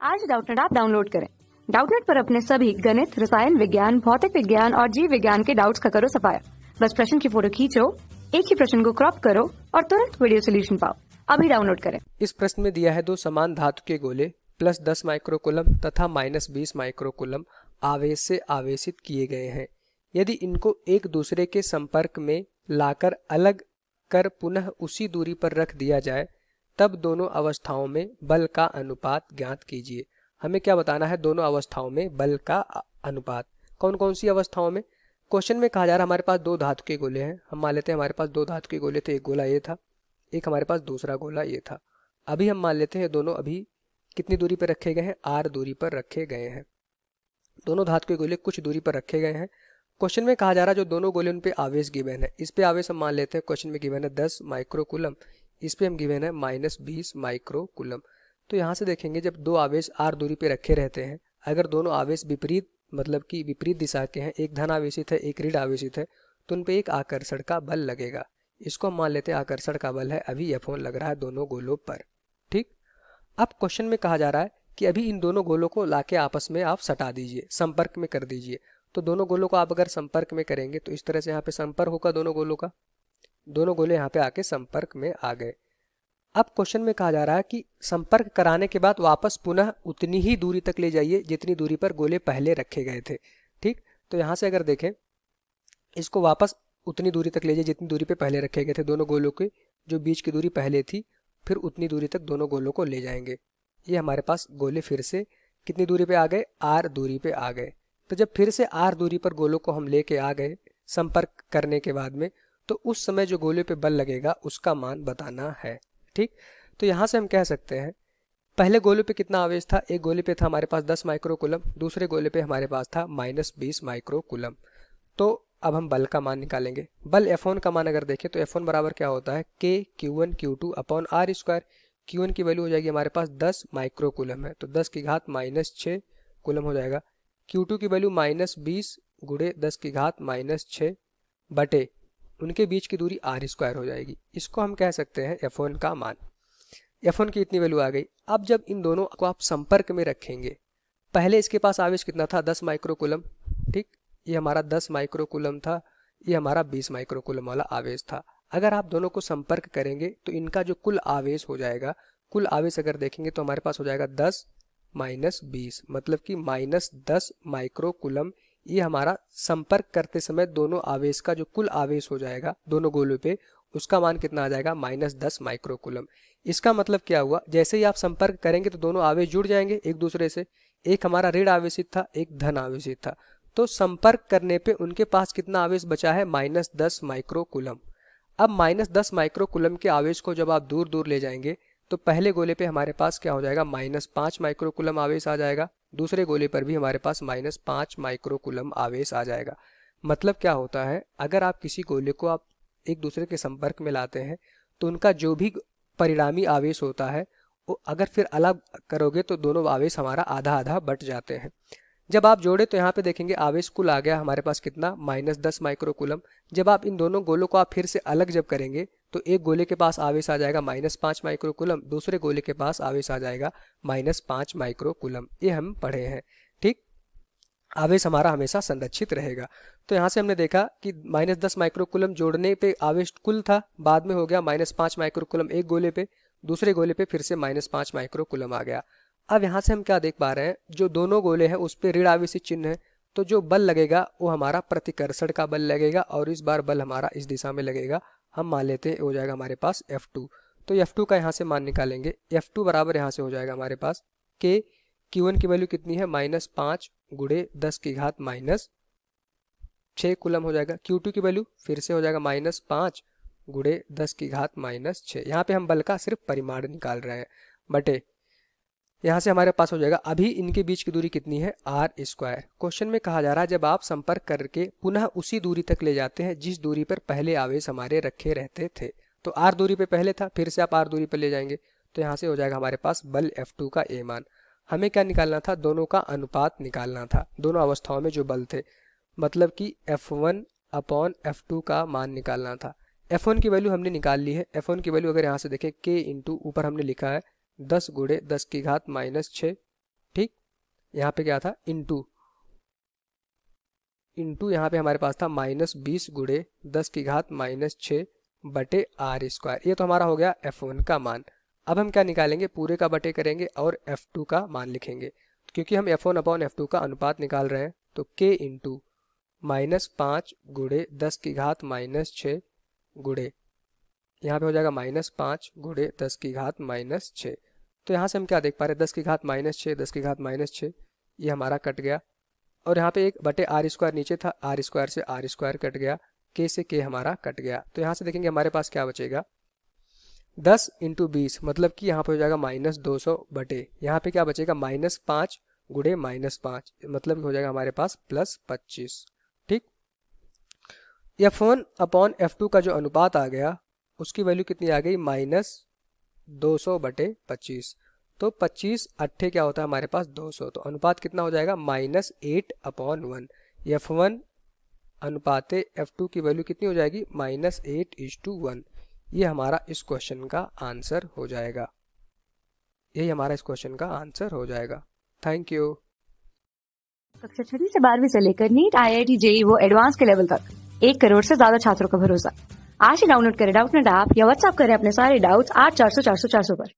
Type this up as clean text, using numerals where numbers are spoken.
आज Doubtnut app download करें। Doubtnut पर अपने सभी गणित, रसायन विज्ञान, भौतिक विज्ञान और जीव विज्ञान के डाउट्स का करो सफाया। बस प्रश्न की फोटो खींचो, एक ही प्रश्न को क्रॉप करो और तुरंत वीडियो सोल्यूशन पाओ। अभी डाउनलोड करें। इस प्रश्न में दिया है दो समान धातु के गोले +10 माइक्रोकूलम तथा -20 माइक्रोकूलम आवेश से आवेशित किए गए हैं। यदि इनको एक दूसरे के संपर्क में लाकर अलग कर पुनः उसी दूरी पर रख दिया जाए तब दोनों अवस्थाओं में बल का अनुपात ज्ञात कीजिए। हमें क्या बताना है? दोनों अवस्थाओं में बल का अनुपात। कौन कौन सी अवस्थाओं में? क्वेश्चन में कहा जा रहा है हमारे पास दो धातु के गोले हैं। हम मान लेते हैं हमारे पास दो धातु के गोले थे, एक गोला ये था, एक हमारे पास दूसरा गोला ये था। अभी हम मान लेते हैं दोनों अभी कितनी दूरी पर रखे गए हैं? r दूरी पर रखे गए हैं। दोनों धातु के गोले कुछ दूरी पर रखे गए हैं। क्वेश्चन में कहा जा रहा है जो दोनों गोले उन पे आवेश गिवन है। इस पे आवेश हम मान लेते हैं, क्वेश्चन में गिवन है 10 माइक्रोकूलम, इस पे हम गिवन है -20 माइक्रोकूलम। तो यहाँ से देखेंगे जब दो आवेश r दूरी पे रखे रहते हैं, अगर दोनों आवेश विपरीत मतलब कि विपरीत दिशा के हैं, एक धन आवेशित है एक ऋण आवेशित है, तो उन पे एक आकर्षण का बल लगेगा। इसको हम मान लेते हैं आकर्षण का बल है, अभी F1 लग रहा है दोनों गोलों पर। ठीक। अब क्वेश्चन में कहा जा रहा है कि अभी इन दोनों गोलों को लाके आपस में आप सटा दीजिए, संपर्क में कर दीजिए। तो दोनों गोलों को आप अगर संपर्क में करेंगे तो इस तरह से यहाँ पे संपर्क होगा दोनों गोलों का। दोनों गोले यहाँ पे आके संपर्क में आ गए। अब क्वेश्चन में कहा जा रहा है कि संपर्क कराने के बाद वापस पुनः उतनी ही दूरी तक ले जाइए जितनी दूरी पर गोले पहले रखे गए थे। ठीक। तो यहाँ से अगर देखें इसको वापस उतनी दूरी तक ले जाइए जितनी दूरी पे पहले रखे गए थे। दोनों गोलों के जो बीच की दूरी पहले थी फिर उतनी दूरी तक दोनों गोलों को ले जाएंगे। ये हमारे पास गोले फिर से कितनी दूरी पे आ गए? r दूरी पे आ गए। तो जब फिर से r दूरी पर गोलों को हम लेके आ गए संपर्क करने के बाद में, तो उस समय जो गोले पे बल लगेगा उसका मान बताना है। ठीक। तो यहाँ से हम कह सकते हैं पहले गोले पे कितना आवेश था? एक गोले पे था हमारे पास 10 माइक्रोकूलम, दूसरे गोले पे हमारे पास था -20 माइक्रोकूलम। तो अब हम बल का मान निकालेंगे। बल F1 का मान अगर देखें तो F1 बराबर क्या होता है? K Q1 Q2 upon R square. Q1 की वैल्यू हो जाएगी हमारे पास 10 माइक्रोकूलम है तो 10 की घात -6 कूलम हो जाएगा। Q2 की वैल्यू -20 गुणे 10 की घात -6 बटे उनके बीच की दूरी R स्क्वायर हो जाएगी। इसको हम कह सकते हैं F1 का मान। F1 की इतनी वैल्यू आ गई। अब जब इन दोनों को आप संपर्क में रखेंगे, पहले इसके पास आवेश कितना था? 10 माइक्रोकूलम। ठीक। ये हमारा 10 माइक्रोकूलम था, ये हमारा 20 माइक्रोकूलम वाला आवेश था। अगर आप दोनों को संपर्क करेंगे तो इनका जो कुल आवेश हो जाएगा, कुल आवेश अगर देखेंगे तो हमारे पास हो जाएगा 10 - 20 मतलब कि -10 माइक्रोकूलम। ये हमारा संपर्क करते समय दोनों आवेश का जो कुल आवेश हो जाएगा दोनों गोलों पे, उसका मान कितना आ जाएगा? -10 माइक्रोकूलम। इसका मतलब क्या हुआ? जैसे ही आप संपर्क करेंगे तो दोनों आवेश जुड़ जाएंगे एक दूसरे से। एक हमारा ऋण आवेशित था, एक धन आवेशित था, तो संपर्क करने पे उनके पास कितना आवेश बचा है? -10 माइक्रोकूलम। अब -10 माइक्रोकूलम के आवेश को जब आप दूर दूर ले जाएंगे तो पहले गोले पे हमारे पास क्या हो जाएगा? -5 माइक्रोकूलम आवेश आ जाएगा। दूसरे गोले पर भी हमारे पास -5 माइक्रोकूलम आवेश आ जाएगा। मतलब क्या होता है? अगर आप किसी गोले को आप एक दूसरे के संपर्क में लाते हैं तो उनका जो भी परिणामी आवेश होता है वो अगर फिर अलग करोगे तो दोनों आवेश हमारा आधा आधा बट जाते हैं। जब आप जोड़े तो यहाँ पे देखेंगे आवेश कुल आ गया हमारे पास कितना? -10 माइक्रोकूलम। जब आप इन दोनों गोलों को आप फिर से अलग जब करेंगे तो एक गोले के पास आवेश आ जाएगा -5 माइक्रोकूलम, दूसरे गोले के पास आवेश आ जाएगा -5 माइक्रोकूलम। ये हम पढ़े हैं। ठीक। आवेश हमारा हमेशा संरक्षित रहेगा। तो यहाँ से हमने देखा कि -10 माइक्रोकूलम जोड़ने पे आवेश कुल था, बाद में हो गया -5 माइक्रोकूलम एक गोले पे, दूसरे गोले पे फिर से -5 माइक्रोकूलम आ गया। अब यहाँ से हम क्या देख पा रहे हैं? जो दोनों गोले हैं उस पर ऋण आवेशित चिन्ह है, तो जो बल लगेगा वो हमारा प्रतिकर्षण का बल लगेगा और इस बार बल हमारा इस दिशा में लगेगा। हम मान लेते हैं हो जाएगा हमारे पास F2। तो F2 का यहाँ से मान निकालेंगे। F2 बराबर यहाँ से हो जाएगा हमारे पास K Q1 की वैल्यू कितनी है? -5 गुणे 10 की घात -6 कूलम हो जाएगा। Q2 की वैल्यू फिर से हो जाएगा -5 गुणे 10 की घात -6। यहाँ पे हम बल का सिर्फ परिमाण निकाल रहे हैं बटे यहाँ से हमारे पास हो जाएगा अभी इनके बीच की दूरी कितनी है? R square. क्वेश्चन में कहा जा रहा है जब आप संपर्क करके पुनः उसी दूरी तक ले जाते हैं जिस दूरी पर पहले आवेश हमारे रखे रहते थे। तो R दूरी पे पहले था, फिर से आप R दूरी पर ले जाएंगे तो यहाँ से हो जाएगा हमारे पास बल F2 का A मान। हमें क्या निकालना था? दोनों का अनुपात निकालना था, दोनों अवस्थाओं में जो बल थे, मतलब कि F1 अपॉन F2 का मान निकालना था। F1 की वैल्यू हमने निकाल ली है। F1 की वैल्यू अगर यहाँ से देखें K इंटू ऊपर हमने लिखा है 10 गुणे 10 की घात -6 यहाँ पे क्या था, इंटू यहाँ पे हमारे पास था -20 गुणे 10 की घात -6 बटे r स्क्वायर। ये तो हमारा हो गया f1 का मान। अब हम क्या निकालेंगे, पूरे का बटे करेंगे और f2 का मान लिखेंगे। क्योंकि हम f1 अपॉन f2 का अनुपात निकाल रहे हैं तो k इंटू -5 गुणे 10 की घात -6 गुणे, यहाँ पे हो जाएगा -5 गुणे 10 की घात -6। तो यहाँ से हम क्या देख पा रहे हैं, 10 की घात -6, 10 की घात -6, ये हमारा कट गया। और यहाँ पे एक बटे r स्क्वायर नीचे था, r स्क्वायर से r स्क्वायर कट गया, k से k हमारा कट गया। तो यहाँ से देखेंगे हमारे पास क्या बचेगा, 10 इंटू 20 मतलब कि यहाँ पे हो जाएगा -200 बटे, यहाँ पे क्या बचेगा -5 गुणे -5 मतलब हो जाएगा हमारे पास +25। ठीक, f1 अपॉन f2 का जो अनुपात आ गया उसकी वैल्यू कितनी आ गई, -200 बटे 25। तो 25 अट्ठे क्या होता है हमारे पास 200, तो अनुपात कितना हो जाएगा -8/1। f1 अनुपाते f2 की वैल्यू कितनी हो जाएगी, -8:1। ये हमारा इस क्वेश्चन का आंसर हो जाएगा, यही हमारा इस क्वेश्चन का आंसर हो जाएगा। Thank you. कक्षा 6वीं से 12वीं से लेकर नीट, IIT, JEE वो एडवांस के लेवल तक 1 करोड़ से ज्यादा छात्रों का भरोसा। आज ही डाउनलोड करें डाउटनेट ऐप या व्हाट्सएप करें अपने सारे डाउट्स 8400 400 400 पर।